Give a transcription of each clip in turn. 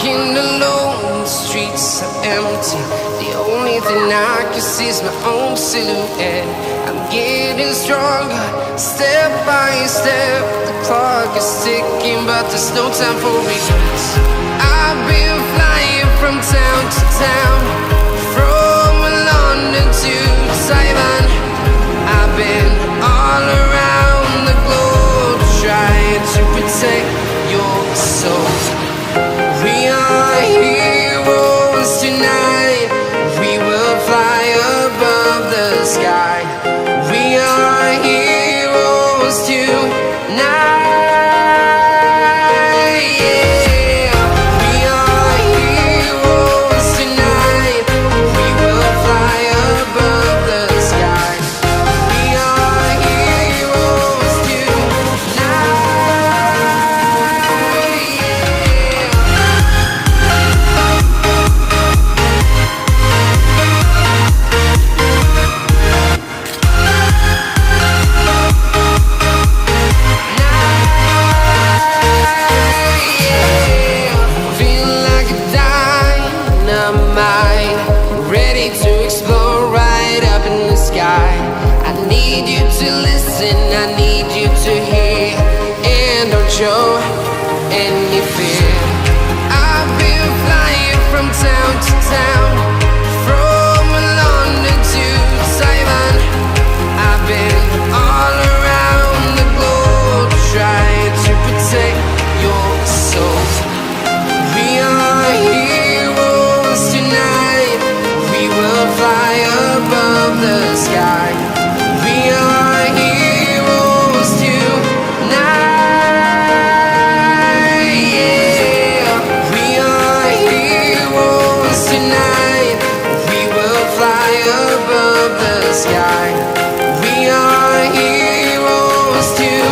walking alone, the streets are empty. The only thing I can see is my own silhouette. I'm getting stronger, step by step. The clock is ticking, but there's no time for regrets. I've been flying from town to town, from London to Taiwan. I've been all around the globe, trying to protect your soul. We are heroes tonight. We will fly above the sky. We are heroes tonight. Yeah. We are heroes tonight. We will fly above the sky. We are heroes show any fear. I've been flying from town to town, from London to Taiwan. I've been all around the globe, trying to protect your soul. We are heroes tonight. We will fly above the sky. We are heroes tonight. Sky. We are heroes tonight.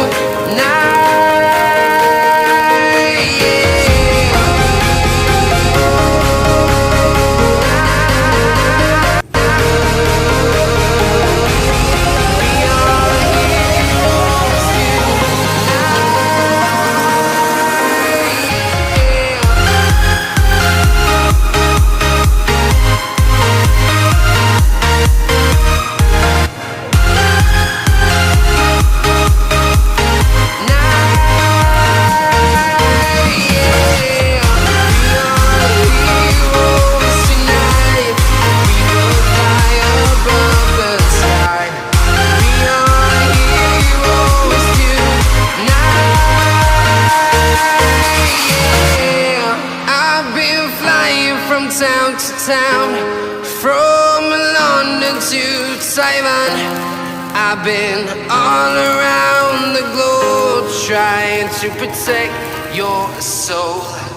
Town to town, from London to Taiwan. I've been all around the globe, trying to protect your soul.